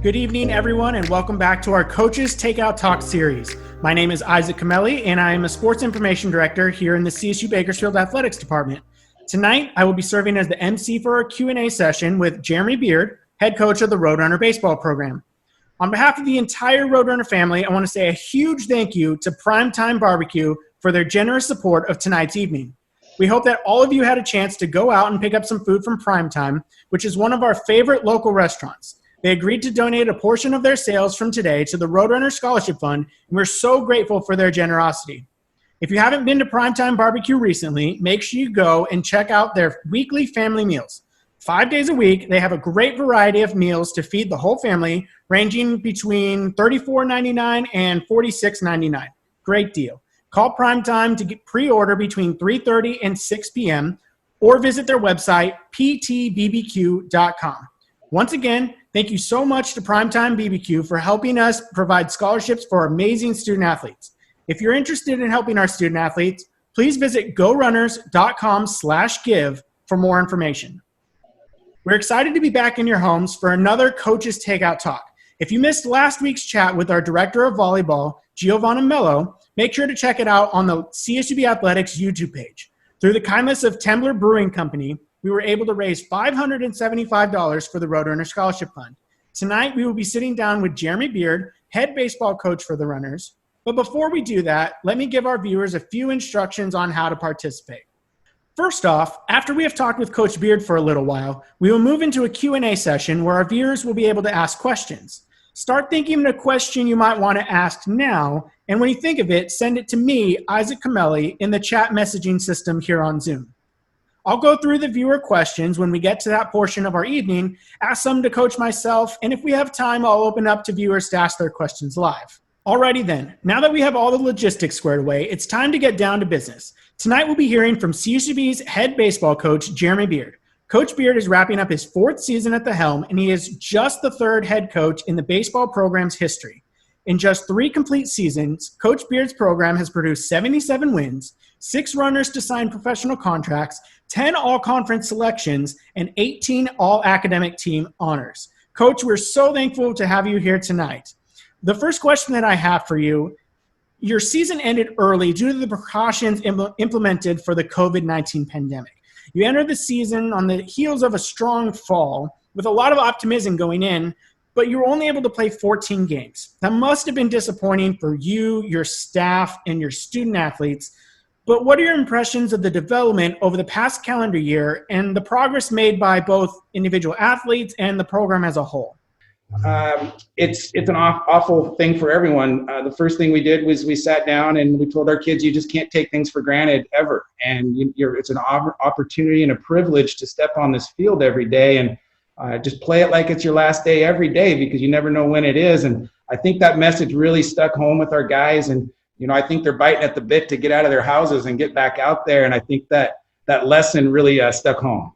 Good evening, everyone, and welcome back to our Coaches Takeout Talk series. My name is Isaac Camelli, and I am a Sports Information Director here in the CSU Bakersfield Athletics Department. Tonight, I will be serving as the MC for a Q&A session with Jeremy Beard, head coach of the Roadrunner baseball program. On behalf of the entire Roadrunner family, I want to say a huge thank you to Primetime Barbecue for their generous support of tonight's evening. We hope that all of you had a chance to go out and pick up some food from Primetime, which is one of our favorite local restaurants. They agreed to donate a portion of their sales from today to the Roadrunner Scholarship Fund, and we're so grateful for their generosity. If you haven't been to Primetime Barbecue recently, make sure you go and check out their weekly family meals. 5 days a week, they have a great variety of meals to feed the whole family, ranging between $34.99 and $46.99. Great deal. Call Primetime to get pre-order between 3:30 and 6 p.m. or visit their website, ptbbq.com. Once again, thank you so much to Primetime BBQ for helping us provide scholarships for amazing student athletes. If you're interested in helping our student athletes, please visit gorunners.com/give for more information. We're excited to be back in your homes for another Coaches Takeout Talk. If you missed last week's chat with our Director of Volleyball, Giovanna Mello, make sure to check it out on the CSUB Athletics YouTube page. Through the kindness of Tembler Brewing Company, we were able to raise $575 for the Roadrunner Scholarship Fund. Tonight, we will be sitting down with Jeremy Beard, head baseball coach for the Runners. But before we do that, let me give our viewers a few instructions on how to participate. First off, after we have talked with Coach Beard for a little while, we will move into a Q&A session where our viewers will be able to ask questions. Start thinking of a question you might want to ask now, and when you think of it, send it to me, Isaac Camelli, in the chat messaging system here on Zoom. I'll go through the viewer questions when we get to that portion of our evening, ask some to Coach myself, and if we have time, I'll open up to viewers to ask their questions live. Alrighty then, now that we have all the logistics squared away, it's time to get down to business. Tonight we'll be hearing from CSUB's head baseball coach, Jeremy Beard. Coach Beard is wrapping up his 4th season at the helm, and he is just the 3rd head coach in the baseball program's history. In just 3 complete seasons, Coach Beard's program has produced 77 wins, 6 runners to sign professional contracts, 10 all-conference selections, and 18 all-academic team honors. Coach, we're so thankful to have you here tonight. The first question that I have for you, your season ended early due to the precautions implemented for the COVID-19 pandemic. You entered the season on the heels of a strong fall with a lot of optimism going in, but you were only able to play 14 games. That must have been disappointing for you, your staff, and your student athletes. But what are your impressions of the development over the past calendar year and the progress made by both individual athletes and the program as a whole? It's an awful thing for everyone. The first thing we did was we sat down and we told our kids, you just can't take things for granted ever. And it's an opportunity and a privilege to step on this field every day and just play it like it's your last day every day, because you never know when it is. And I think that message really stuck home with our guys. And, I think they're biting at the bit to get out of their houses and get back out there. And I think that lesson really stuck home.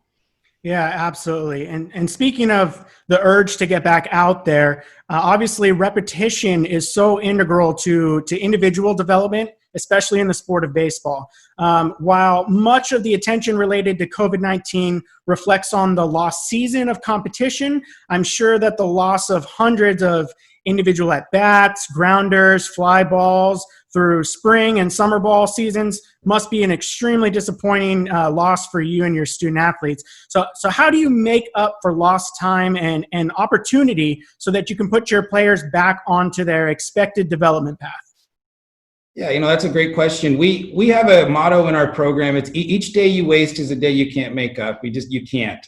Yeah, absolutely. And speaking of the urge to get back out there, obviously repetition is so integral to individual development, especially in the sport of baseball. While much of the attention related to COVID-19 reflects on the lost season of competition, I'm sure that the loss of hundreds of individual at-bats, grounders, fly balls through spring and summer ball seasons must be an extremely disappointing loss for you and your student athletes. So how do you make up for lost time and opportunity so that you can put your players back onto their expected development path? Yeah, that's a great question. We have a motto in our program. It's each day you waste is a day you can't make up. You can't.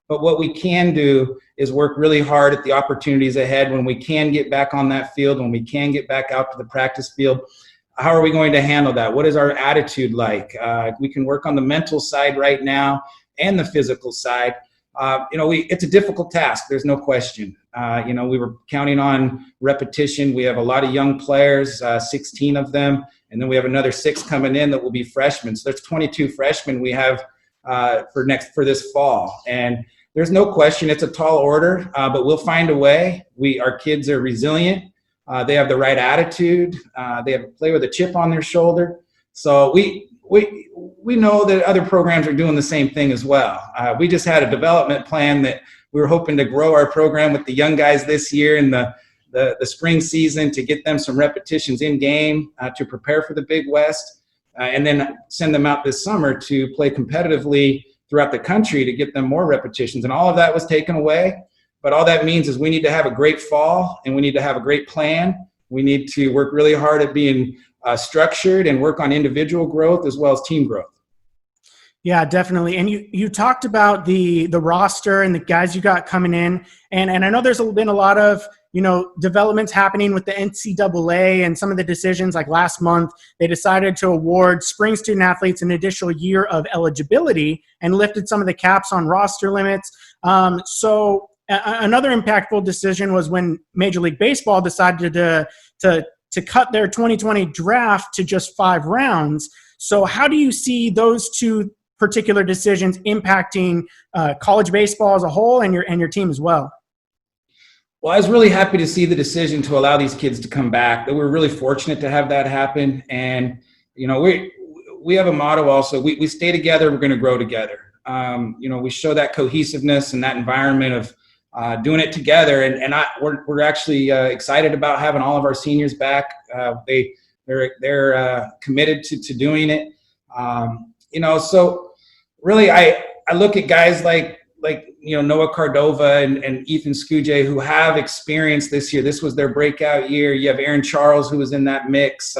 But what we can do is work really hard at the opportunities ahead when we can get back on that field, when we can get back out to the practice field. How are we going to handle that? What is our attitude like? We can work on the mental side right now and the physical side. It's a difficult task. There's no question. We were counting on repetition. We have a lot of young players, 16 of them, and then we have another 6 coming in that will be freshmen. So there's 22 freshmen we have for this fall. And there's no question it's a tall order, but we'll find a way. Our kids are resilient. They have the right attitude. They have to play with a chip on their shoulder. So we know that other programs are doing the same thing as well. We just had a development plan that we were hoping to grow our program with the young guys this year in the spring season to get them some repetitions in game to prepare for the Big West, and then send them out this summer to play competitively throughout the country to get them more repetitions. And all of that was taken away. But all that means is we need to have a great fall, and we need to have a great plan. We need to work really hard at being structured and work on individual growth as well as team growth. Yeah, definitely. And you talked about the roster and the guys you got coming in. And I know there's been a lot of, developments happening with the NCAA and some of the decisions. Like last month, they decided to award spring student athletes an additional year of eligibility and lifted some of the caps on roster limits. So another impactful decision was when Major League Baseball decided to cut their 2020 draft to just 5 rounds. So how do you see those two particular decisions impacting college baseball as a whole and your team as well? Well, I was really happy to see the decision to allow these kids to come back. That we're really fortunate to have that happen. And, we have a motto also, we stay together, we're going to grow together. We show that cohesiveness and that environment of doing it together. And we're actually excited about having all of our seniors back. They're committed to doing it. So really I look at guys like Noah Cardova and Ethan Skujay, who have experience this year. This was their breakout year. You have Aaron Charles, who was in that mix.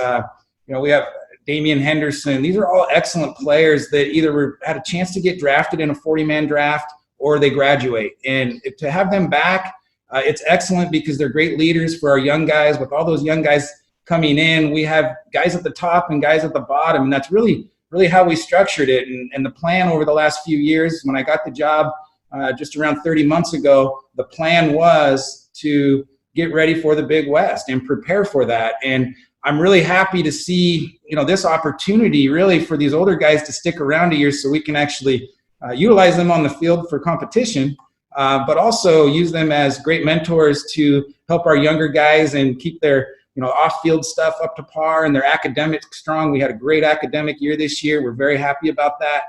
We have Damian Henderson. These are all excellent players that either had a chance to get drafted in a 40-man draft or they graduate. And to have them back, it's excellent because they're great leaders for our young guys. With all those young guys coming in, we have guys at the top and guys at the bottom, and that's really how we structured it. And the plan over the last few years, when I got the job just around 30 months ago, the plan was to get ready for the Big West and prepare for that. And I'm really happy to see, this opportunity really for these older guys to stick around a year so we can actually utilize them on the field for competition, but also use them as great mentors to help our younger guys and keep their off-field stuff up to par and their academics strong. We had a great academic year this year. We're very happy about that.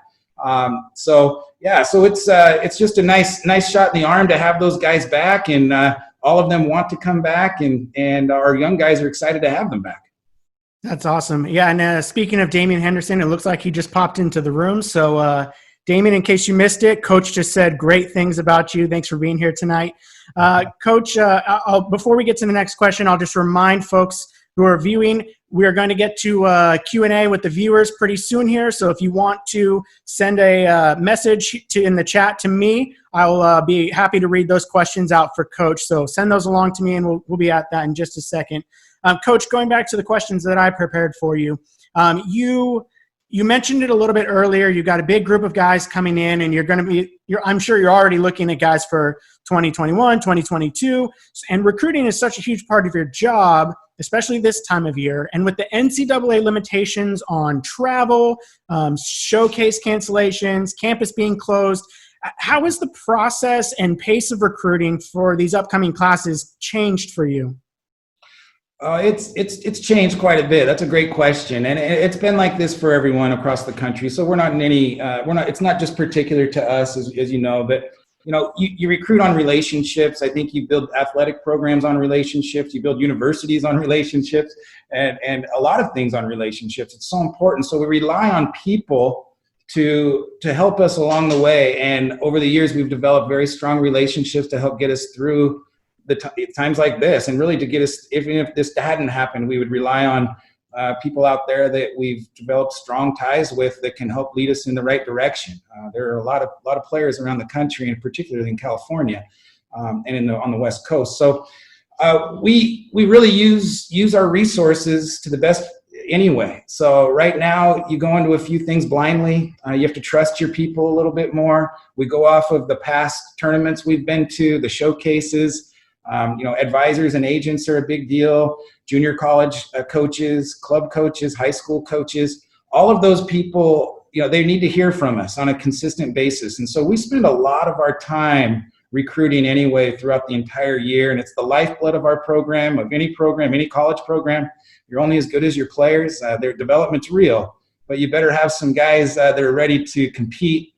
So it's just a nice shot in the arm to have those guys back, and all of them want to come back, and our young guys are excited to have them back. That's awesome. Yeah, and speaking of Damian Henderson, it looks like he just popped into the room. So Damian, in case you missed it, Coach just said great things about you. Thanks for being here tonight. Coach, before we get to the next question, I'll just remind folks who are viewing, we are going to get to Q&A with the viewers pretty soon here. So if you want to send a message in the chat to me, I'll be happy to read those questions out for Coach. So send those along to me, and we'll be at that in just a second. Coach, going back to the questions that I prepared for you, you mentioned it a little bit earlier. You got a big group of guys coming in, and I'm sure you're already looking at guys for 2021, 2022, and recruiting is such a huge part of your job, especially this time of year. And with the NCAA limitations on travel, showcase cancellations, campus being closed, how has the process and pace of recruiting for these upcoming classes changed for you? It's changed quite a bit. That's a great question, and it's been like this for everyone across the country. So we're not in any. It's not just particular to us, as you know. But you recruit on relationships. I think you build athletic programs on relationships. You build universities on relationships, and a lot of things on relationships. It's so important. So we rely on people to help us along the way. And over the years, we've developed very strong relationships to help get us through times like this, and really to get us, even if this hadn't happened, we would rely on people out there that we've developed strong ties with that can help lead us in the right direction. There are a lot of players around the country, and particularly in California and on the West Coast. So we really use our resources to the best anyway. So right now you go into a few things blindly. You have to trust your people a little bit more. We go off of the past tournaments we've been to, the showcases. Advisors and agents are a big deal. Junior college coaches, club coaches, high school coaches, all of those people, they need to hear from us on a consistent basis. And so we spend a lot of our time recruiting anyway throughout the entire year. And it's the lifeblood of our program, of any college program. You're only as good as your players. Their development's real, but you better have some guys that are ready to compete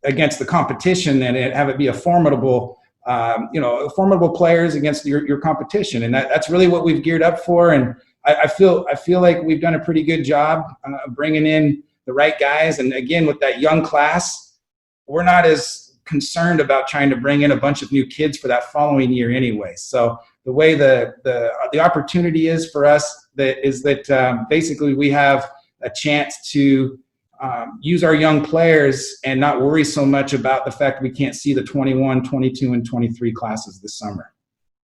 against the competition and have it be a formidable formidable players against your competition. And that's really what we've geared up for. And I feel like we've done a pretty good job bringing in the right guys. And again, with that young class, we're not as concerned about trying to bring in a bunch of new kids for that following year anyway. So the way the opportunity is for us that basically we have a chance to use our young players and not worry so much about the fact we can't see the 21, 22, and 23 classes this summer.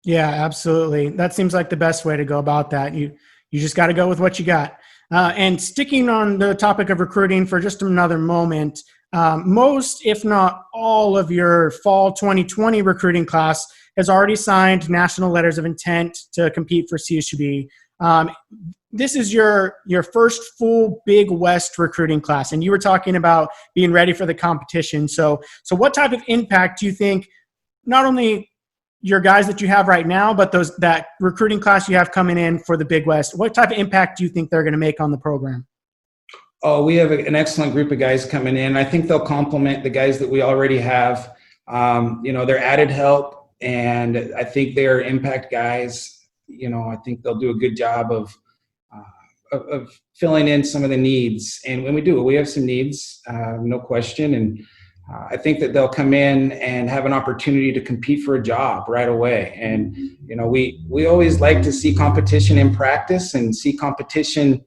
Yeah, absolutely. That seems like the best way to go about that. You just got to go with what you got. And sticking on the topic of recruiting for just another moment, most, if not all, of your fall 2020 recruiting class has already signed national letters of intent to compete for CSUB. This is your first full Big West recruiting class, and you were talking about being ready for the competition. So what type of impact do you think not only your guys that you have right now, but that recruiting class you have coming in for the Big West, what type of impact do you think they're going to make on the program? Oh, we have an excellent group of guys coming in. I think they'll complement the guys that we already have. They're added help, and I think they're impact guys. I think they'll do a good job of filling in some of the needs. And when we have some needs, no question. And I think that they'll come in and have an opportunity to compete for a job right away. And, we always like to see competition in practice and see competition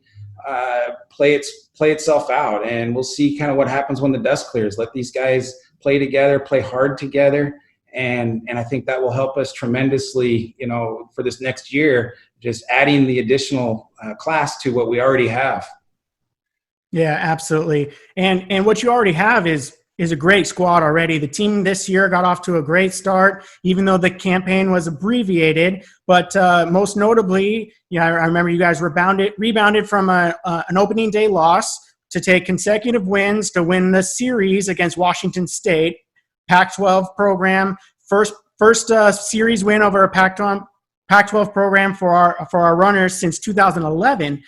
play itself out. And we'll see kind of what happens when the dust clears. Let these guys play together, play hard together. And I think that will help us tremendously, for this next year, just adding the additional class to what we already have. Yeah, absolutely. And what you already have is a great squad already. The team this year got off to a great start, even though the campaign was abbreviated. But most notably, I remember you guys rebounded from an opening day loss to take consecutive wins to win the series against Washington State. Pac-12 program, first series win over a Pac-12 program for our runners since 2011.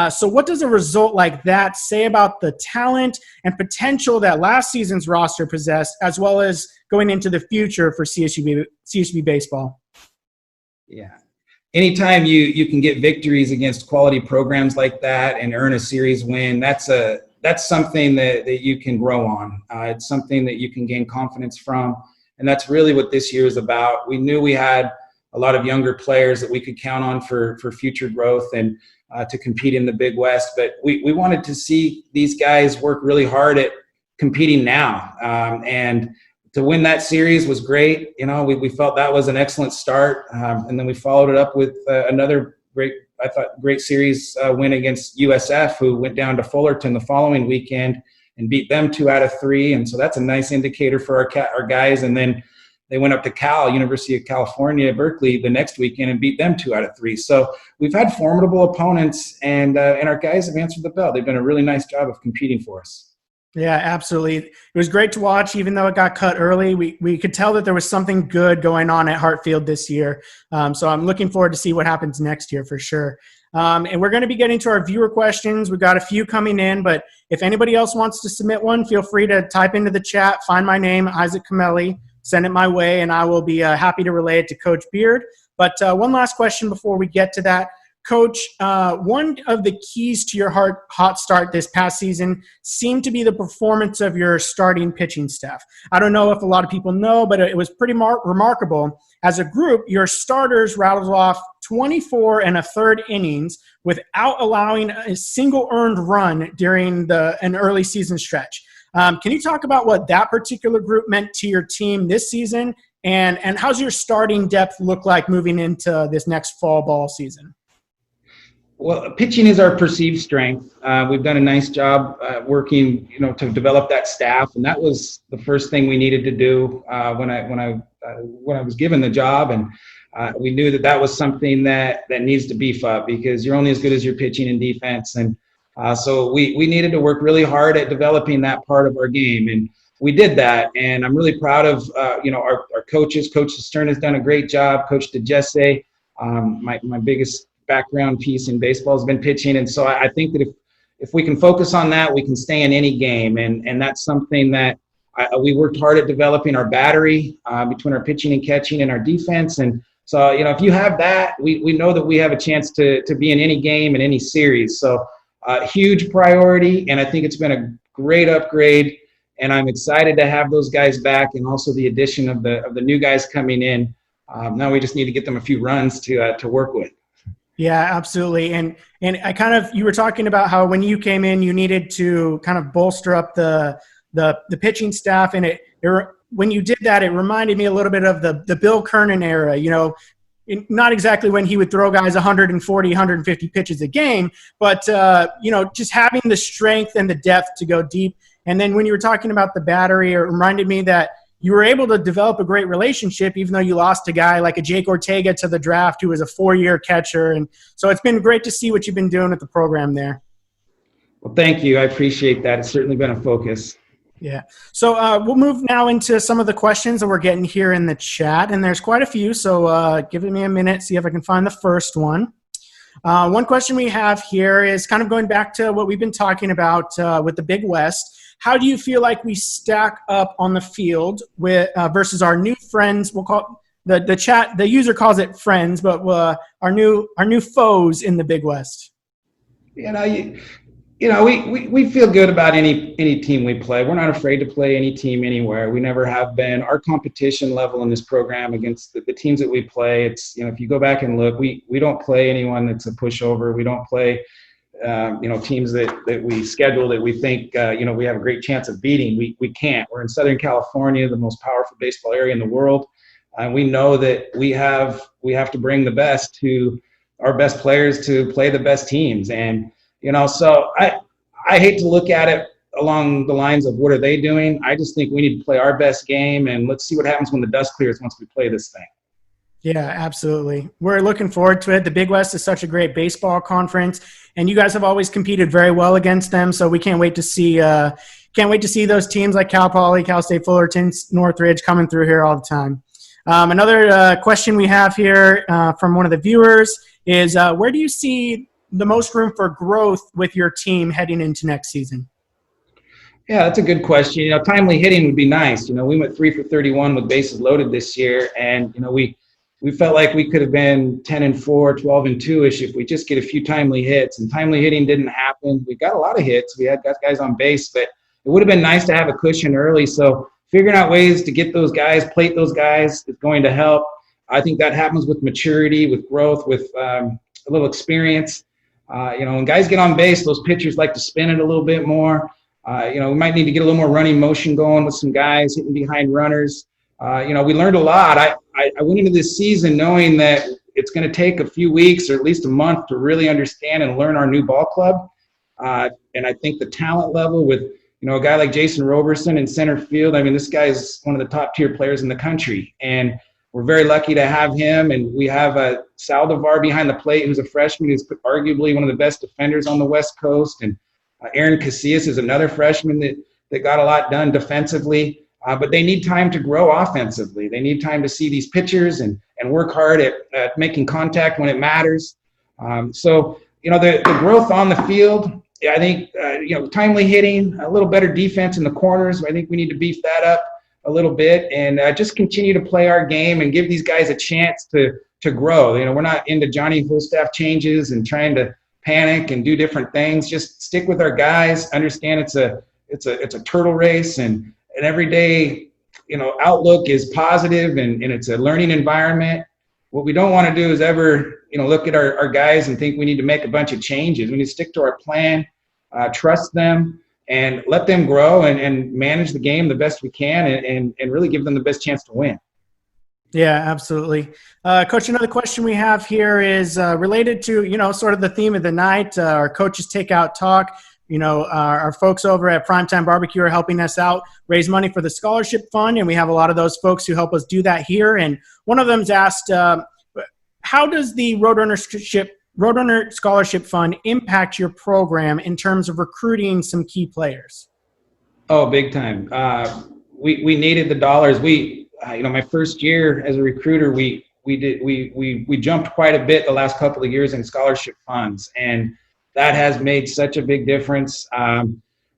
So what does a result like that say about the talent and potential that last season's roster possessed, as well as going into the future for CSUB baseball? Yeah. Anytime you can get victories against quality programs like that and earn a series win, that's something that you can grow on. It's something that you can gain confidence from. And that's really what this year is about. We knew we had a lot of younger players that we could count on for future growth and to compete in the Big West. But we wanted to see these guys work really hard at competing now. And to win that series was great. We felt that was an excellent start. And then we followed it up with another great series win against USF, who went down to Fullerton the following weekend and beat them 2 out of 3. And so that's a nice indicator for our guys. And then they went up to University of California, Berkeley the next weekend and beat them 2 out of 3. So we've had formidable opponents, and our guys have answered the bell. They've done a really nice job of competing for us. Yeah, absolutely. It was great to watch, even though it got cut early. We could tell that there was something good going on at Hartfield this year. So I'm looking forward to see what happens next year for sure. And we're going to be getting to our viewer questions. We've got a few coming in, but if anybody else wants to submit one, feel free to type into the chat, find my name, Isaac Camelli, send it my way, and I will be happy to relay it to Coach Beard. But one last question before we get to that. Coach, one of the keys to your hot start this past season seemed to be the performance of your starting pitching staff. I don't know if a lot of people know, but it was pretty remarkable. As a group, your starters rattled off 24 1/3 innings without allowing a single earned run during an early season stretch. Can you talk about what that particular group meant to your team this season, and how's your starting depth look like moving into this next fall ball season? Well, pitching is our perceived strength. We've done a nice job working, to develop that staff, and that was the first thing we needed to do when I was given the job, and we knew that was something that needs to beef up, because you're only as good as your pitching and defense, and so we needed to work really hard at developing that part of our game, and we did that. And I'm really proud of our coaches. Coach Stern has done a great job. Coach DeJesse, my biggest background piece in baseball has been pitching, and so I think that if we can focus on that, we can stay in any game, and that's something that We worked hard at developing our battery between our pitching and catching and our defense. And so, if you have that, we know that we have a chance to be in any game, in any series. So huge priority. And I think it's been a great upgrade. And I'm excited to have those guys back, and also the addition of the new guys coming in. Now we just need to get them a few runs to work with. Yeah, absolutely. And you were talking about how when you came in, you needed to kind of bolster up the pitching staff. And when you did that, it reminded me a little bit of the Bill Kernan era, not exactly when he would throw guys 140, 150 pitches a game, but, just having the strength and the depth to go deep. And then when you were talking about the battery, it reminded me that you were able to develop a great relationship, even though you lost a guy like a Jake Ortega to the draft, who was a 4-year catcher. And so it's been great to see what you've been doing with the program there. Well, thank you. I appreciate that. It's certainly been a focus. Yeah. So we'll move now into some of the questions that we're getting here in the chat. And there's quite a few. So give me a minute, see if I can find the first one. One question we have here is kind of going back to what we've been talking about with the Big West. How do you feel like we stack up on the field with versus our new friends? We'll call the user calls it friends, but our new foes in the Big West. We feel good about any team we play. We're not afraid to play any team anywhere. We never have been. Our competition level in this program against the teams that we play, it's if you go back and look, we don't play anyone that's a pushover. We don't play teams that we schedule that we think, we have a great chance of beating. We can't. We're in Southern California, the most powerful baseball area in the world. And we know that we have to bring the best to our best players to play the best teams. And, so I hate to look at it along the lines of what are they doing. I just think we need to play our best game, and let's see what happens when the dust clears once we play this thing. Yeah, absolutely. We're looking forward to it. The Big West is such a great baseball conference, and you guys have always competed very well against them. So we can't wait to see those teams like Cal Poly, Cal State Fullerton, Northridge coming through here all the time. Another question we have here from one of the viewers is where do you see the most room for growth with your team heading into next season? Yeah, that's a good question. Timely hitting would be nice. We went 3 for 31 with bases loaded this year, and we felt like we could have been 10-4, 12-2-ish if we just get a few timely hits. And timely hitting didn't happen. We got a lot of hits. We had guys on base, but it would have been nice to have a cushion early. So figuring out ways to get those guys, plate those guys is going to help. I think that happens with maturity, with growth, with a little experience. When guys get on base, those pitchers like to spin it a little bit more. We might need to get a little more running motion going with some guys hitting behind runners. We learned a lot. I went into this season knowing that it's going to take a few weeks or at least a month to really understand and learn our new ball club. And I think the talent level with, a guy like Jason Roberson in center field, this guy is one of the top tier players in the country. And we're very lucky to have him. And we have Saldivar behind the plate, who's a freshman, who's arguably one of the best defenders on the West Coast. And Aaron Casillas is another freshman that got a lot done defensively. But they need time to grow offensively. They need time to see these pitchers and work hard at making contact when it matters. So the growth on the field, I think, timely hitting, a little better defense in the corners. I think we need to beef that up a little bit and just continue to play our game and give these guys a chance to grow. We're not into Johnny Holstaff changes and trying to panic and do different things. Just stick with our guys, understand it's a turtle race, and every day, outlook is positive and it's a learning environment. What we don't want to do is ever, look at our guys and think we need to make a bunch of changes. We need to stick to our plan, trust them, and let them grow and manage the game the best we can and really give them the best chance to win. Yeah, absolutely. Coach, another question we have here is related to, sort of the theme of the night, our Coaches Takeout talk. Our folks over at Primetime Barbecue are helping us out, raise money for the scholarship fund, and we have a lot of those folks who help us do that here. And one of them's asked, how does the Roadrunner Scholarship Fund impact your program in terms of recruiting some key players? Oh, big time. We needed the dollars. My first year as a recruiter, we jumped quite a bit the last couple of years in scholarship funds, and that has made such a big difference.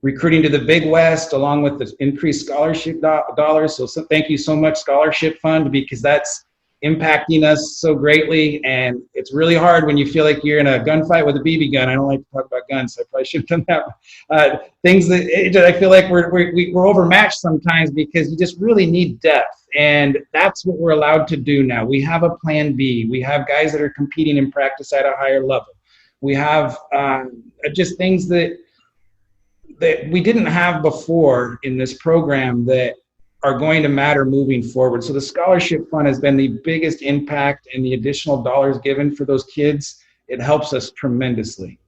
recruiting to the Big West, along with the increased scholarship dollars. So thank you so much, Scholarship Fund, because that's impacting us so greatly. And it's really hard when you feel like you're in a gunfight with a BB gun. I don't like to talk about guns, so I probably should have done that. Things that I feel like we're overmatched sometimes, because you just really need depth. And that's what we're allowed to do now. We have a plan B. We have guys that are competing in practice at a higher level. We have just things that we didn't have before in this program that are going to matter moving forward. So the Scholarship Fund has been the biggest impact, and the additional dollars given for those kids, it helps us tremendously.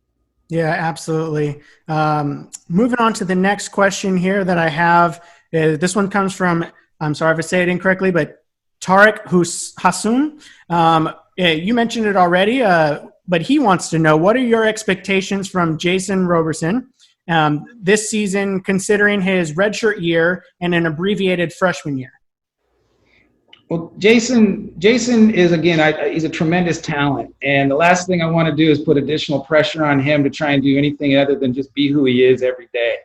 Yeah, absolutely. Moving on to the next question here that I have. This one comes from, I'm sorry if I say it incorrectly, but Tariq Hassoun. You mentioned it already, but he wants to know, what are your expectations from Jason Roberson this season, considering his redshirt year and an abbreviated freshman year? Well, Jason is, again, he's a tremendous talent. And the last thing I want to do is put additional pressure on him to try and do anything other than just be who he is every day.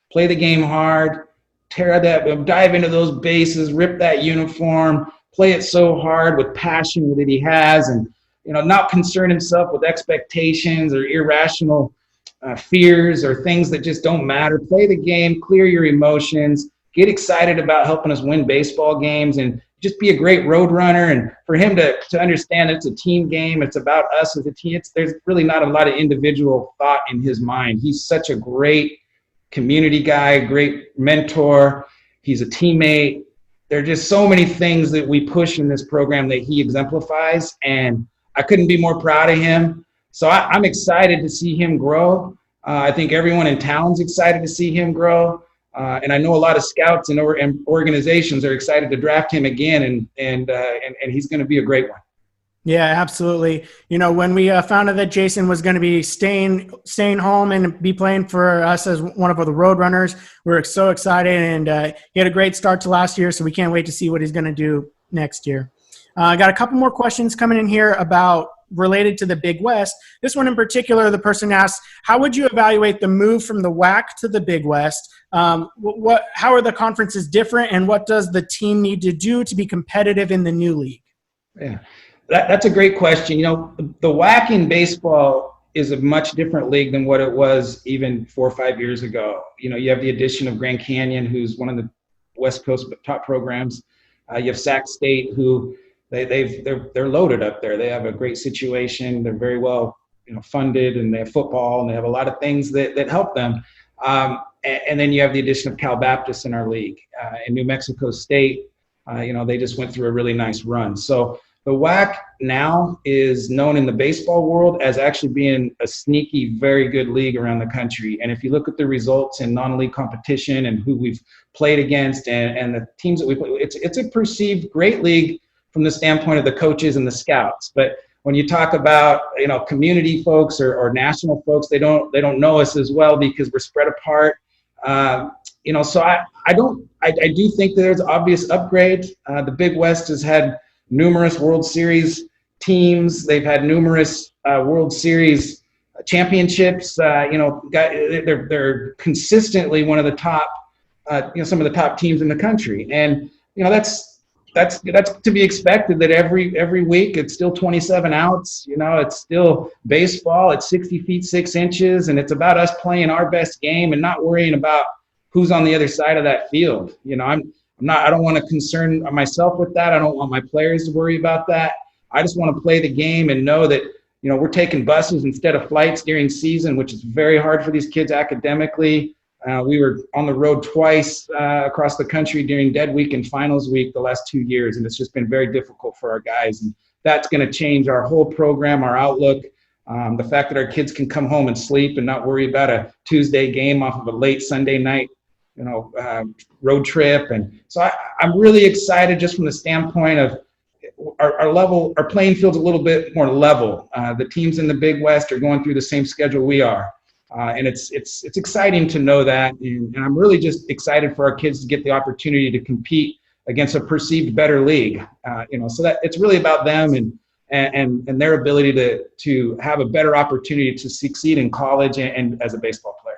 Play the game hard, dive into those bases, rip that uniform, play it so hard with passion that he has, and not concern himself with expectations or irrational fears or things that just don't matter. Play the game, clear your emotions, get excited about helping us win baseball games, and just be a great road runner. And for him to understand it's a team game, it's about us as a team. There's really not a lot of individual thought in his mind. He's such a great community guy, great mentor. He's a teammate. There are just so many things that we push in this program that he exemplifies, and I couldn't be more proud of him. So I'm excited to see him grow. I think everyone in town's excited to see him grow. And I know a lot of scouts and organizations are excited to draft him again, and he's going to be a great one. Yeah, absolutely. When we found out that Jason was going to be staying home and be playing for us as one of the Roadrunners, we were so excited, and he had a great start to last year, so we can't wait to see what he's going to do next year. I got a couple more questions coming in here related to the Big West. This one in particular, the person asks, how would you evaluate the move from the WAC to the Big West? How are the conferences different, and what does the team need to do to be competitive in the new league? Yeah, that's a great question. The WAC in baseball is a much different league than what it was even 4 or 5 years ago. You have the addition of Grand Canyon, who's one of the West Coast top programs. You have Sac State, who they're loaded up there. They have a great situation. They're very well funded, and they have football, and they have a lot of things that help them. And then you have the addition of Cal Baptist in our league, and New Mexico State. They just went through a really nice run. So the WAC now is known in the baseball world as actually being a sneaky, very good league around the country. And if you look at the results in non-league competition and who we've played against and the teams that we play, it's a perceived great league from the standpoint of the coaches and the scouts. But when you talk about community folks or national folks, they don't know us as well because we're spread apart. So I do think that there's obvious upgrade. The Big West has had numerous World Series teams. They've had numerous World Series championships. They're consistently one of the top, some of the top teams in the country. And that's to be expected, that every week it's still 27 outs. It's still baseball. It's 60 feet 6 inches, and it's about us playing our best game and not worrying about who's on the other side of that field. I don't want to concern myself with that. I don't want my players to worry about that. I just want to play the game and know that we're taking buses instead of flights during season, which is very hard for these kids academically. We were on the road twice across the country during dead week and finals week the last 2 years, and it's just been very difficult for our guys. And that's going to change our whole program, our outlook. The fact that our kids can come home and sleep and not worry about a Tuesday game off of a late Sunday night, road trip. And so I'm really excited just from the standpoint of our playing field's a little bit more level. The teams in the Big West are going through the same schedule we are. And it's exciting to know that, and I'm really just excited for our kids to get the opportunity to compete against a perceived better league. So that it's really about them and their ability to have a better opportunity to succeed in college and as a baseball player.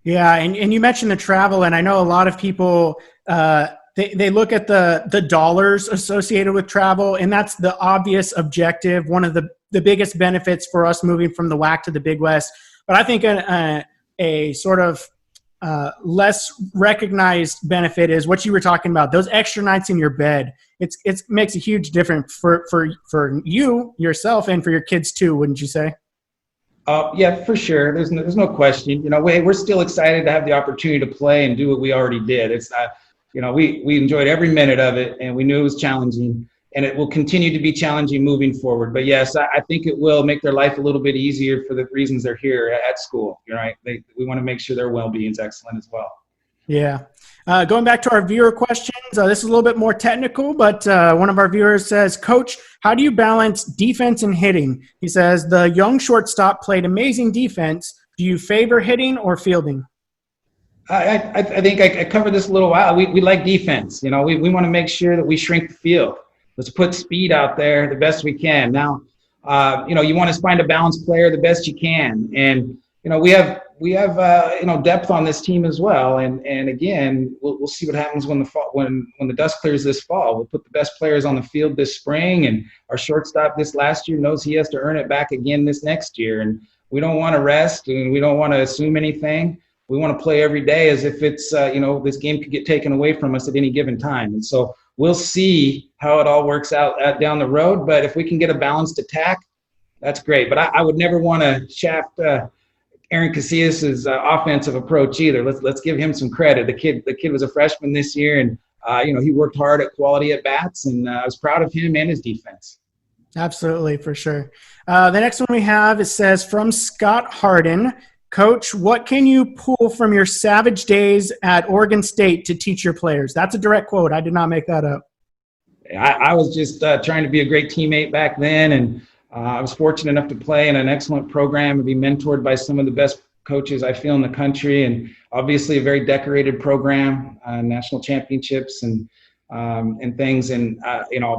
Yeah, and you mentioned the travel, and I know a lot of people they look at the dollars associated with travel, and that's the obvious objective. One of the biggest benefits for us moving from the WAC to the Big West, but I think a sort of less recognized benefit is what you were talking about. Those extra nights in your bed. It makes a huge difference for you yourself and for your kids too. Wouldn't you say? Yeah, for sure. There's no question. We're still excited to have the opportunity to play and do what we already did. It's not, we enjoyed every minute of it, and we knew it was challenging, and it will continue to be challenging moving forward. But yes, I think it will make their life a little bit easier for the reasons they're here at school. Right? We want to make sure their well-being is excellent as well. Yeah. Going back to our viewer questions, this is a little bit more technical, but one of our viewers says, Coach, how do you balance defense and hitting? He says, the young shortstop played amazing defense. Do you favor hitting or fielding? I think I covered this a little while. We like defense. We want to make sure that we shrink the field. Let's put speed out there the best we can. Now, you want to find a balanced player the best you can. And, we have depth on this team as well. And again, we'll see what happens when the dust clears this fall. We'll put the best players on the field this spring, and our shortstop this last year knows he has to earn it back again this next year. And we don't want to rest, and we don't want to assume anything. We want to play every day as if it's, this game could get taken away from us at any given time. And so we'll see how it all works out down the road. But if we can get a balanced attack, that's great. But I would never want to shaft Aaron Casillas' offensive approach either. Let's give him some credit. The kid was a freshman this year, and he worked hard at quality at bats, and I was proud of him and his defense. Absolutely, for sure. The next one we have, it says, from Scott Harden, Coach, what can you pull from your savage days at Oregon State to teach your players? That's a direct quote. I did not make that up. I was just trying to be a great teammate back then, and I was fortunate enough to play in an excellent program and be mentored by some of the best coaches I feel in the country, and obviously a very decorated program, national championships and things. And,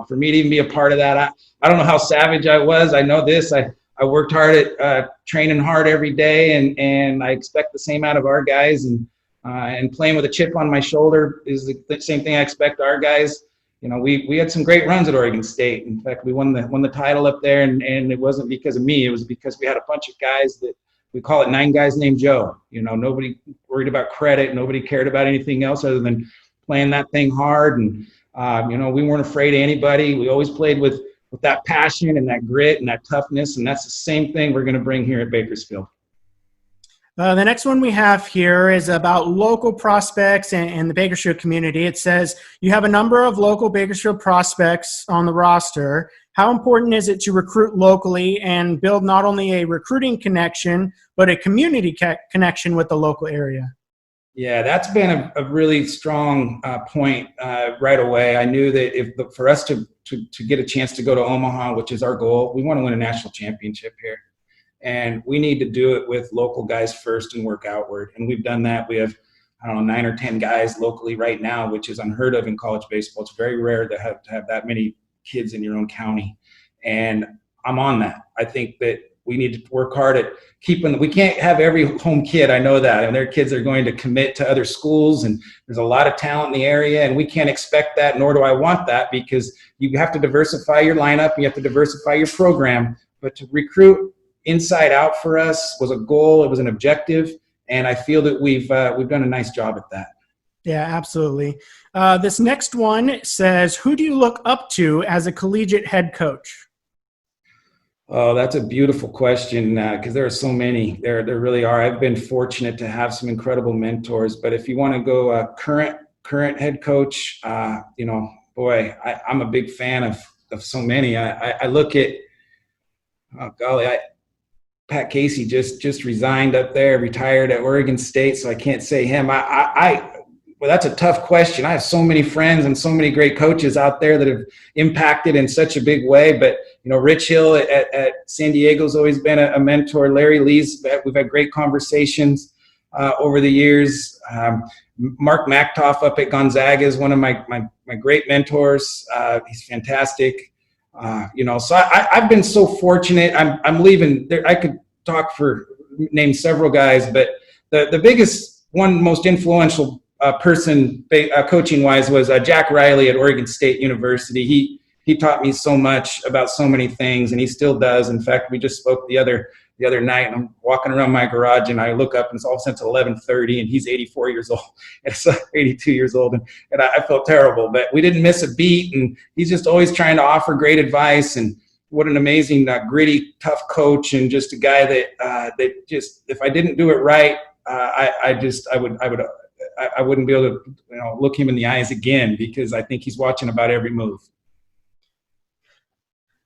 for me to even be a part of that, I don't know how savage I was. I know this. I worked hard at training hard every day, and I expect the same out of our guys. And playing with a chip on my shoulder is the same thing I expect our guys. We had some great runs at Oregon State. In fact, we won the title up there, and it wasn't because of me. It was because we had a bunch of guys that we call it 9 guys named Joe. Nobody worried about credit. Nobody cared about anything else other than playing that thing hard. And, we weren't afraid of anybody. We always played with that passion and that grit and that toughness, and that's the same thing we're going to bring here at Bakersfield. The next one we have here is about local prospects and the Bakersfield community. It says you have a number of local Bakersfield prospects on the roster. How important is it to recruit locally and build not only a recruiting connection, but a community connection with the local area? Yeah, that's been a really strong point right away. I knew that for us to get a chance to go to Omaha, which is our goal, we want to win a national championship here. And we need to do it with local guys first and work outward. And we've done that. We have, 9 or 10 guys locally right now, which is unheard of in college baseball. It's very rare to have that many kids in your own county. And I'm on that. I think that we need to work hard at we can't have every home kid. I know that. And their kids are going to commit to other schools, and there's a lot of talent in the area, and we can't expect that, nor do I want that, because you have to diversify your lineup. You have to diversify your program. But to recruit inside out for us was a goal. It was an objective. And I feel that we've done a nice job at that. Yeah, absolutely. This next one says, who do you look up to as a collegiate head coach? Oh, that's a beautiful question, because there are so many. There really are. I've been fortunate to have some incredible mentors. But if you want to go current head coach, I'm a big fan of so many. I look at, Pat Casey just resigned up there, retired at Oregon State, so I can't say him. Well, that's a tough question. I have so many friends and so many great coaches out there that have impacted in such a big way. But, Rich Hill at San Diego's always been a mentor. Larry Lee's, we've had great conversations over the years. Mark Mactoff up at Gonzaga is one of my great mentors. He's fantastic. So I've been so fortunate. I'm leaving there. I could name several guys, but the biggest one most influential person coaching wise was Jack Riley at Oregon State University. He taught me so much about so many things, and he still does. In fact, we just spoke the other night, and I'm walking around my garage, and I look up, and it's all of a sudden 11:30, and he's 84 years old, and it's 82 years old, and I felt terrible, but we didn't miss a beat, and he's just always trying to offer great advice, and what an amazing, gritty, tough coach, and just a guy that just, if I didn't do it right, I wouldn't be able to, look him in the eyes again, because I think he's watching about every move.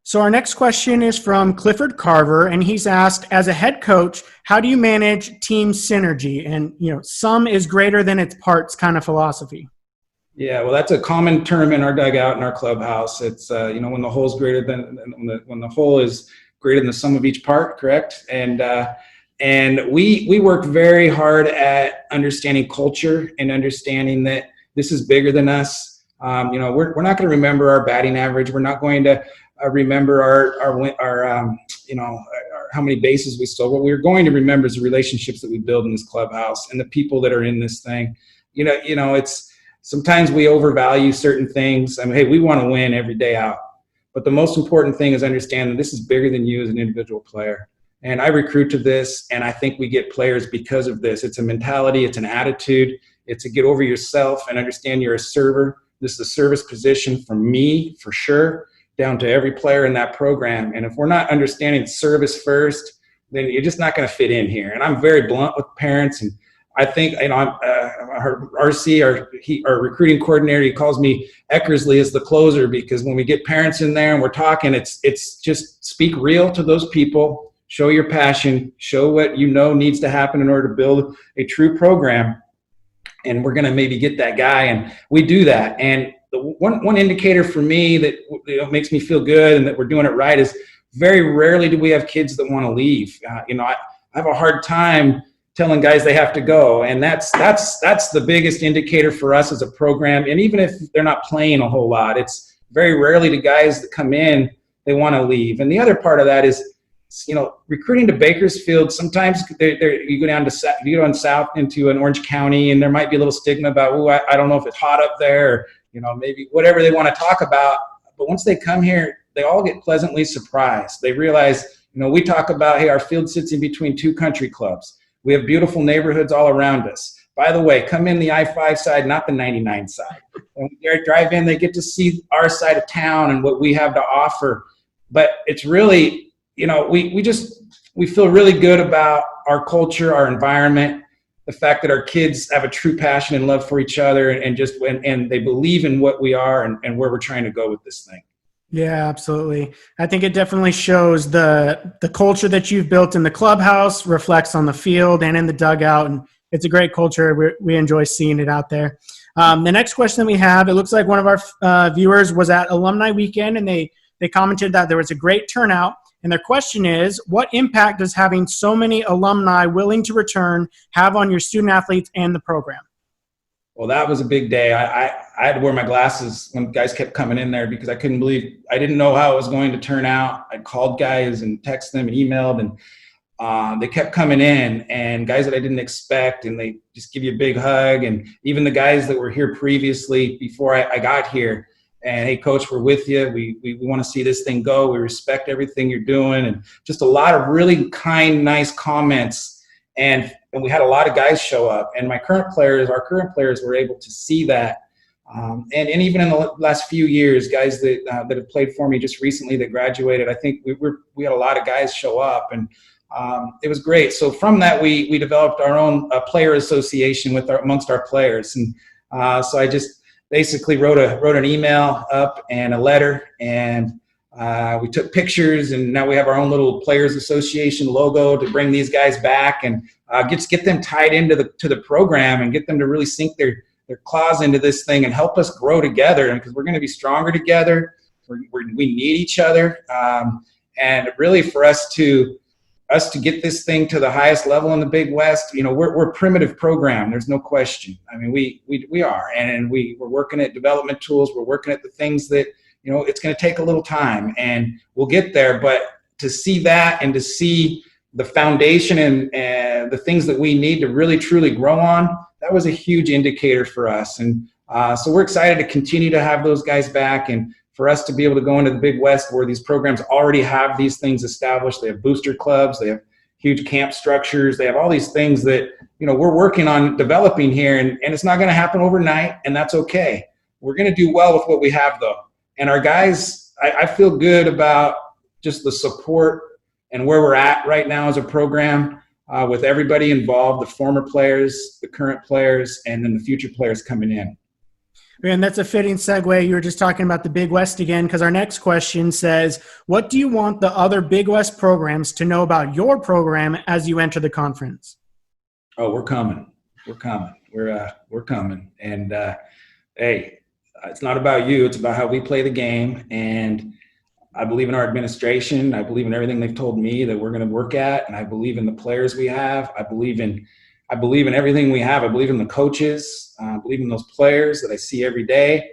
So our next question is from Clifford Carver, and he's asked, as a head coach, how do you manage team synergy? And, sum is greater than its parts kind of philosophy. Yeah, well, that's a common term in our dugout, in our clubhouse. It's, when the whole is greater than, when the whole is greater than the sum of each part, correct? And we work very hard at understanding culture and understanding that this is bigger than us. We're not going to remember our batting average. We're not going to remember our how many bases we stole. What we're going to remember is the relationships that we build in this clubhouse and the people that are in this thing. It's sometimes we overvalue certain things. I mean, hey, we want to win every day out, but the most important thing is understand that this is bigger than you as an individual player. And I recruit to this, and I think we get players because of this. It's a mentality, it's an attitude, it's a get over yourself and understand you're a server. This is a service position from me, for sure, down to every player in that program. And if we're not understanding service first, then you're just not going to fit in here. And I'm very blunt with parents. And I think, our RC, our recruiting coordinator, he calls me Eckersley as the closer, because when we get parents in there and we're talking, it's just speak real to those people, show your passion, show what needs to happen in order to build a true program. And we're going to maybe get that guy. And we do that. And the one indicator for me that makes me feel good and that we're doing it right is very rarely do we have kids that want to leave. I have a hard time telling guys they have to go, and that's the biggest indicator for us as a program. And even if they're not playing a whole lot, it's very rarely the guys that come in they want to leave. And the other part of that is, recruiting to Bakersfield. Sometimes you go down south into an Orange County, and there might be a little stigma about, I don't know if it's hot up there. Or, maybe whatever they want to talk about. But once they come here, they all get pleasantly surprised. They realize, we talk about, hey, our field sits in between two country clubs. We have beautiful neighborhoods all around us. By the way, come in the I-5 side, not the 99 side. When they drive in, they get to see our side of town and what we have to offer. But it's really, we feel really good about our culture, our environment, the fact that our kids have a true passion and love for each other, and they believe in what we are and where we're trying to go with this thing. Yeah, absolutely. I think it definitely shows the culture that you've built in the clubhouse reflects on the field and in the dugout, and it's a great culture. We enjoy seeing it out there. The next question that we have, it looks like one of our viewers was at Alumni Weekend, and they commented that there was a great turnout. And their question is, what impact does having so many alumni willing to return have on your student athletes and the program? Well, that was a big day. I had to wear my glasses when guys kept coming in there because I didn't know how it was going to turn out. I called guys and texted them and emailed, and they kept coming in, and guys that I didn't expect, and they just give you a big hug. And even the guys that were here previously before I got here, and hey, coach, we're with you. We want to see this thing go. We respect everything you're doing. And just a lot of really kind, nice comments. And we had a lot of guys show up. And our current players were able to see that. And even in the last few years, guys that have played for me just recently that graduated, I think we had a lot of guys show up. And it was great. So from that, we developed our own player association amongst our players. And so I just basically wrote an email up and a letter, and we took pictures, and now we have our own little Players Association logo to bring these guys back and get them tied into the program and get them to really sink their claws into this thing and help us grow together, because we're going to be stronger together. We need each other, and really for us to get this thing to the highest level in the Big West, we're a primitive program. There's no question. I mean, we are, and we're working at development tools. We're working at the things that, it's going to take a little time, and we'll get there. But to see that and to see, the foundation and the things that we need to really truly grow on, that was a huge indicator for us. And so we're excited to continue to have those guys back, and for us to be able to go into the Big West where these programs already have these things established. They have booster clubs, they have huge camp structures, they have all these things that, you know, we're working on developing here, and it's not going to happen overnight, and that's okay. We're going to do well with what we have, though. And our guys, I feel good about just the support and where we're at right now as a program, with everybody involved, the former players, the current players, and then the future players coming in. And that's a fitting segue. You were just talking about the Big West again, because our next question says, what do you want the other Big West programs to know about your program as you enter the conference? Oh, we're coming. We're coming. We're coming. And hey, it's not about you. It's about how we play the game. And I believe in our administration. I believe in everything they've told me that we're going to work at. And I believe in the players we have. I believe in everything we have. I believe in the coaches. I believe in those players that I see every day.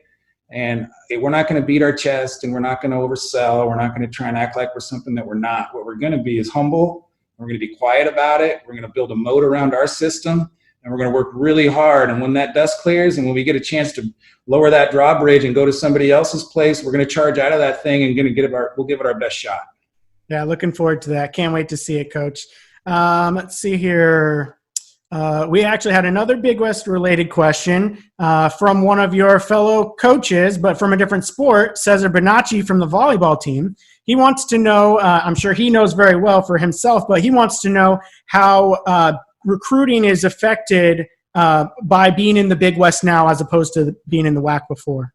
And we're not going to beat our chest, and we're not going to oversell. We're not going to try and act like we're something that we're not. What we're going to be is humble. We're going to be quiet about it. We're going to build a moat around our system, and we're going to work really hard. And when that dust clears and when we get a chance to lower that drawbridge and go to somebody else's place, we're going to charge out of that thing and we'll give it our best shot. Yeah, looking forward to that. Can't wait to see it, Coach. Let's see here. We actually had another Big West related question from one of your fellow coaches, but from a different sport, Cesar Bonacci from the volleyball team. He wants to know, I'm sure he knows very well for himself, but he wants to know how recruiting is affected by being in the Big West now as opposed to being in the WAC before.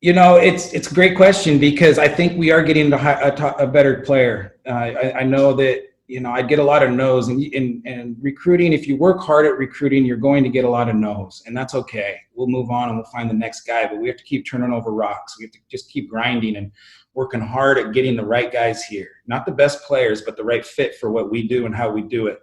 You know, it's a great question, because I think we are getting a better player. I know that, you know, I get a lot of no's, and recruiting, if you work hard at recruiting, you're going to get a lot of no's, and that's okay. We'll move on and we'll find the next guy, but we have to keep turning over rocks. We have to just keep grinding and working hard at getting the right guys here. Not the best players, but the right fit for what we do and how we do it.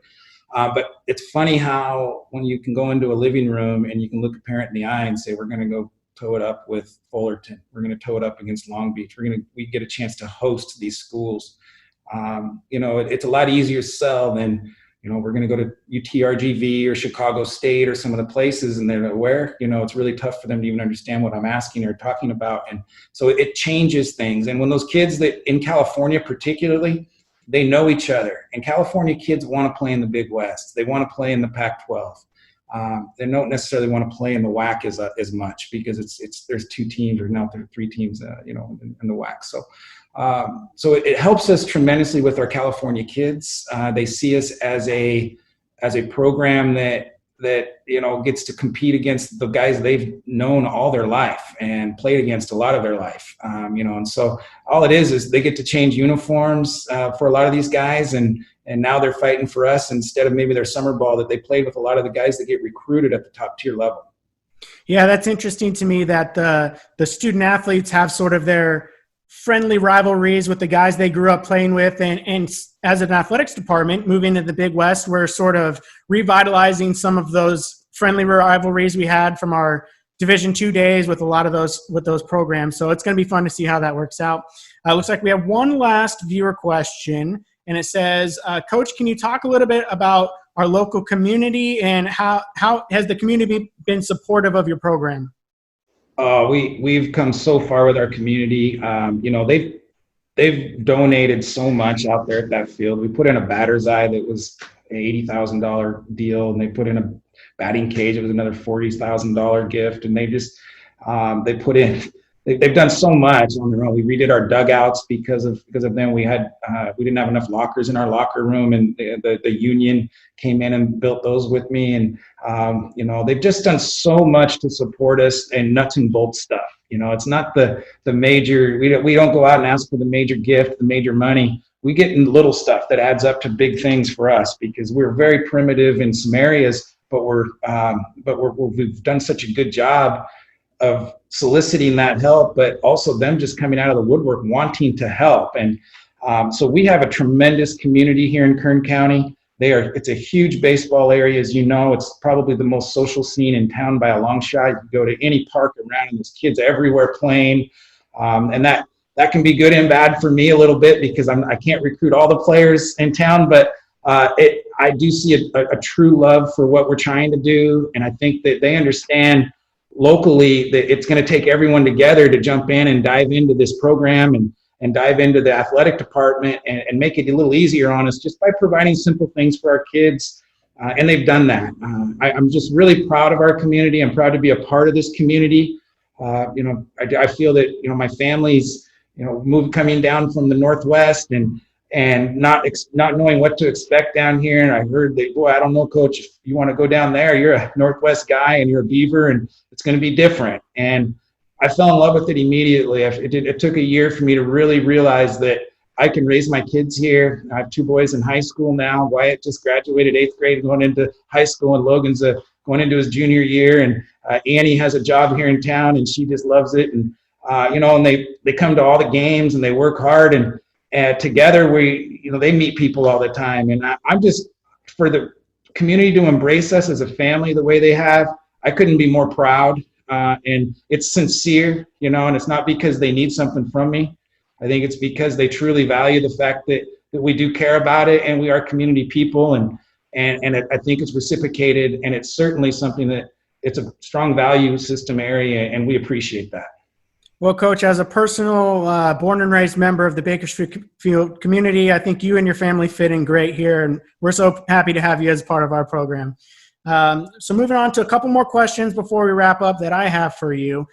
But it's funny how when you can go into a living room and you can look a parent in the eye and say, we're going to go toe it up with Fullerton. We're going to toe it up against Long Beach. We get a chance to host these schools. You know, it's a lot easier to sell than, you know, we're going to go to UTRGV or Chicago State or some of the places, and they're aware, you know, it's really tough for them to even understand what I'm asking or talking about. And so it changes things. And when those kids that in California particularly, they know each other, and California kids want to play in the Big West. They want to play in the Pac-12. They don't necessarily want to play in the WAC as much, because there's two teams, or now there are three teams, you know, in the WAC. So it helps us tremendously with our California kids. They see us as a program that you know gets to compete against the guys they've known all their life and played against a lot of their life. You know, and so all it is they get to change uniforms for a lot of these guys, and now they're fighting for us instead of maybe their summer ball that they played with a lot of the guys that get recruited at the top tier level. Yeah, that's interesting to me that the student athletes have sort of their friendly rivalries with the guys they grew up playing with, and as an athletics department moving to the Big West, we're sort of revitalizing some of those friendly rivalries we had from our Division II days with a lot of those programs. So it's going to be fun to see how that works out. Looks like we have one last viewer question, and it says, Coach, can you talk a little bit about our local community and how has the community been supportive of your program? We've come so far with our community. You know, they've donated so much out there at that field. We put in a batter's eye that was an $80,000 deal, and they put in a batting cage. It was another $40,000 gift, and they've done so much on their own. We redid our dugouts because of them. We didn't have enough lockers in our locker room, and the union came in and built those with me. And you know, they've just done so much to support us, and nuts and bolts stuff. You know, it's not the major. We don't go out and ask for the major gift, the major money. We get in little stuff that adds up to big things for us, because we're very primitive in some areas, but we've done such a good job of soliciting that help, but also them just coming out of the woodwork wanting to help. And so we have a tremendous community here in Kern County. It's a huge baseball area, as you know. It's probably the most social scene in town by a long shot. You can go to any park around, and there's kids everywhere playing. And that that can be good and bad for me a little bit because I can't recruit all the players in town, but I do see a true love for what we're trying to do. And I think that they understand locally that it's going to take everyone together to jump in and dive into this program and dive into the athletic department and make it a little easier on us just by providing simple things for our kids. And they've done that. I'm just really proud of our community. I'm proud to be a part of this community. I feel that, my family's, coming down from the Northwest and not knowing what to expect down here. And I heard that, boy, I don't know, Coach, if you want to go down there, you're a Northwest guy and you're a Beaver and it's going to be different. And I fell in love with it immediately. It took a year for me to really realize that I can raise my kids here. I have 2 boys in high school now. Wyatt just graduated 8th grade and going into high school, and Logan's going into his junior year. And Annie has a job here in town and she just loves it. And, and they come to all the games and they work hard and together they meet people all the time. And I'm just, for the community to embrace us as a family the way they have, I couldn't be more proud. And it's sincere, and it's not because they need something from me. I think it's because they truly value the fact that we do care about it and we are community people. And I think it's reciprocated, and it's certainly something that it's a strong value system area, and we appreciate that. Well, Coach, as a personal born and raised member of the Bakersfield community, I think you and your family fit in great here, and we're so happy to have you as part of our program. So moving on to a couple more questions before we wrap up that I have for you.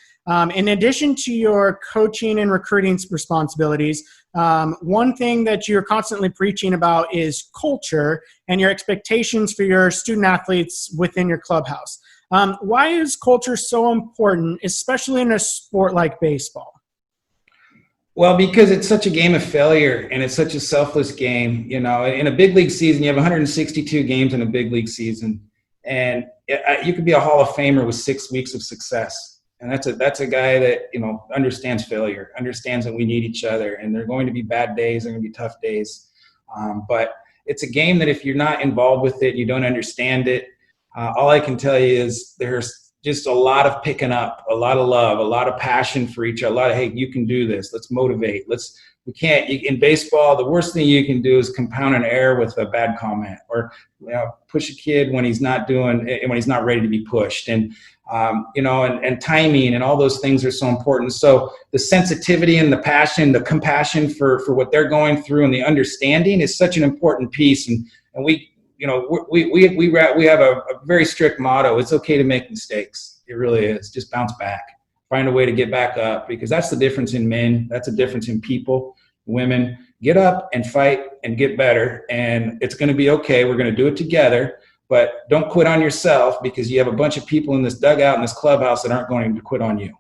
In addition to your coaching and recruiting responsibilities, one thing that you're constantly preaching about is culture and your expectations for your student athletes within your clubhouse. Why is culture so important, especially in a sport like baseball? Well, because it's such a game of failure and it's such a selfless game. In a big league season, you have 162 games in a big league season. And you could be a Hall of Famer with 6 weeks of success. And that's a guy that, understands failure, understands that we need each other. And there are going to be bad days, there are going to be tough days. But it's a game that if you're not involved with it, you don't understand it. All I can tell you is there's just a lot of picking up, a lot of love, a lot of passion for each other, a lot of, hey, you can do this. Let's motivate. In baseball, the worst thing you can do is compound an error with a bad comment or push a kid when he's not ready to be pushed. And and timing and all those things are so important. So the sensitivity and the passion, the compassion for what they're going through and the understanding is such an important piece. And we have a very strict motto. It's okay to make mistakes. It really is. Just bounce back. Find a way to get back up, because that's the difference in men. That's the difference in people, women. Get up and fight and get better. And it's going to be okay. We're going to do it together. But don't quit on yourself, because you have a bunch of people in this dugout, in this clubhouse, that aren't going to quit on you.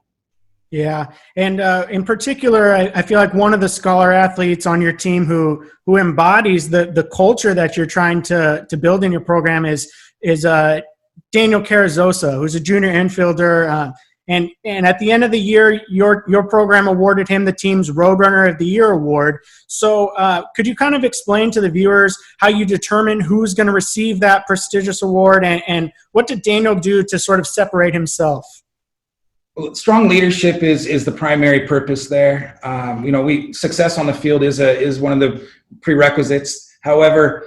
Yeah. And in particular, I feel like one of the scholar athletes on your team who embodies the culture that you're trying to build in your program is Daniel Carrizosa, who's a junior infielder. And at the end of the year, your program awarded him the team's Roadrunner of the Year award. So could you kind of explain to the viewers how you determine who's going to receive that prestigious award, and what did Daniel do to sort of separate himself? Well, strong leadership is the primary purpose there. Success on the field is one of the prerequisites. However,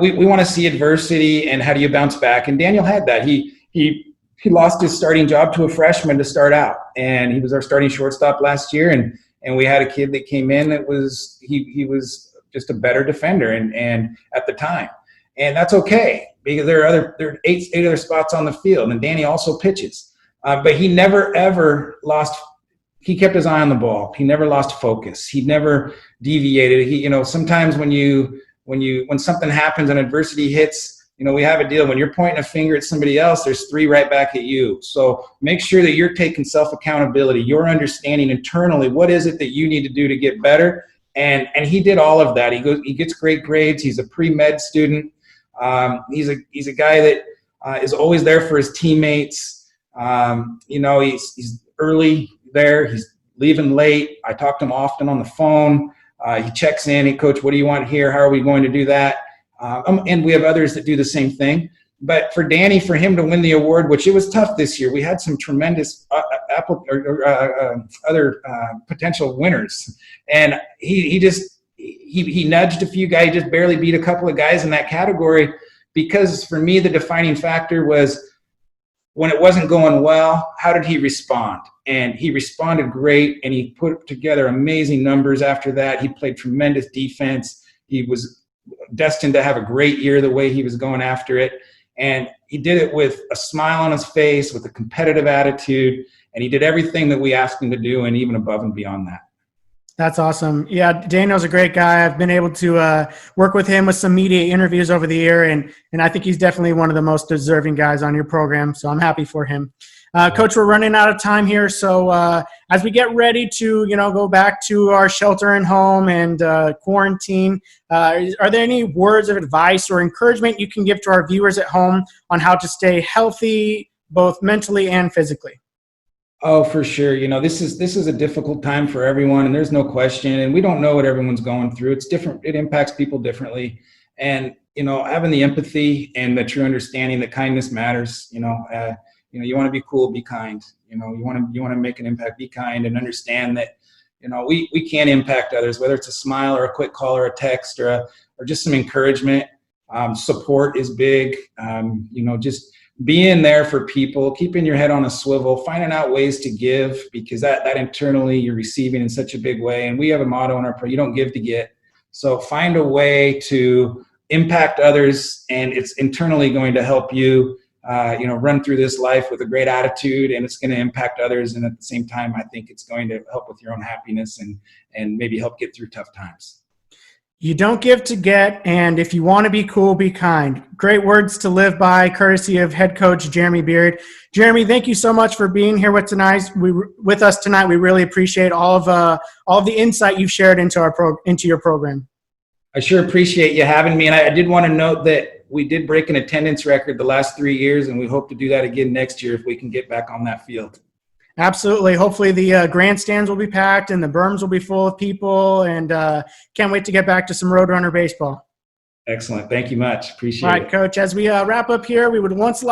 we want to see adversity, and how do you bounce back? And Daniel had that. He lost his starting job to a freshman to start out, and he was our starting shortstop last year. And we had a kid that came in that was he was just a better defender and at the time, and that's okay, because there are 8 other spots on the field, and Danny also pitches. But he never, ever lost. He kept his eye on the ball. He never lost focus. He never deviated. Sometimes when something happens and adversity hits, we have a deal. When you're pointing a finger at somebody else, there's 3 right back at you. So make sure that you're taking self-accountability. You're understanding internally what is it that you need to do to get better. And he did all of that. He gets great grades. He's a pre-med student. He's a guy that is always there for his teammates. He's early there. He's leaving late. I talk to him often on the phone. He checks in. Hey, Coach, what do you want here? How are we going to do that? And we have others that do the same thing. But for Danny, for him to win the award, which it was tough this year, we had some tremendous other potential winners. And he nudged a few guys, just barely beat a couple of guys in that category, because for me, the defining factor was when it wasn't going well, how did he respond? And he responded great, and he put together amazing numbers after that. He played tremendous defense. He was destined to have a great year the way he was going after it. And he did it with a smile on his face, with a competitive attitude, and he did everything that we asked him to do, and even above and beyond that. That's awesome. Yeah, Daniel's a great guy. I've been able to work with him with some media interviews over the year, and I think he's definitely one of the most deserving guys on your program, so I'm happy for him. Coach, we're running out of time here, so as we get ready to go back to our shelter and home and quarantine, are there any words of advice or encouragement you can give to our viewers at home on how to stay healthy, both mentally and physically? Oh, for sure. This is a difficult time for everyone, and there's no question. And we don't know what everyone's going through. It's different. It impacts people differently. And, having the empathy and the true understanding that kindness matters, you want to be cool, be kind, you want to make an impact, be kind, and understand that, we can impact others, whether it's a smile or a quick call or a text or just some encouragement. Support is big. Just being there for people, keeping your head on a swivel, finding out ways to give, because that internally you're receiving in such a big way. And we have a motto in our prayer: you don't give to get. So find a way to impact others, and it's internally going to help you, run through this life with a great attitude, and it's going to impact others. And at the same time, I think it's going to help with your own happiness and maybe help get through tough times. You don't give to get, and if you want to be cool, be kind. Great words to live by, courtesy of head coach Jeremy Beard. Jeremy, thank you so much for being here with us tonight. We really appreciate all of the insight you've shared into your program. I sure appreciate you having me, and I did want to note that we did break an attendance record the last 3 years, and we hope to do that again next year if we can get back on that field. Absolutely. Hopefully the grandstands will be packed and the berms will be full of people, and can't wait to get back to some Roadrunner baseball. Excellent. Thank you much. Appreciate it. All right, Coach, as we wrap up here, we would once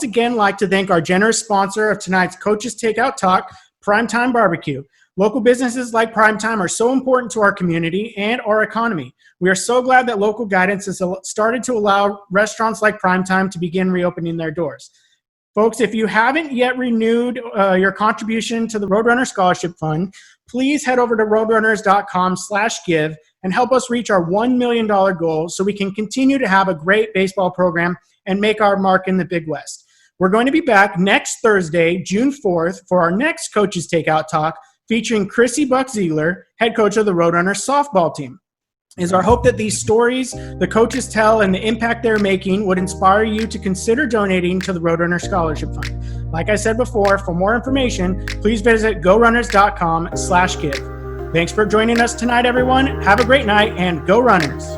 again like to thank our generous sponsor of tonight's Coach's Takeout Talk, Primetime Barbecue. Local businesses like Primetime are so important to our community and our economy. We are so glad that local guidance has started to allow restaurants like Primetime to begin reopening their doors. Folks, if you haven't yet renewed your contribution to the Roadrunner Scholarship Fund, please head over to roadrunners.com/give and help us reach our $1 million goal so we can continue to have a great baseball program and make our mark in the Big West. We're going to be back next Thursday, June 4th, for our next Coach's Takeout Talk featuring Crissy Buck-Ziegler, head coach of the Roadrunner softball team. It is our hope that these stories the coaches tell and the impact they're making would inspire you to consider donating to the Roadrunner Scholarship Fund. Like I said before, for more information, please visit gorunners.com/give. Thanks for joining us tonight, everyone. Have a great night, and go Runners.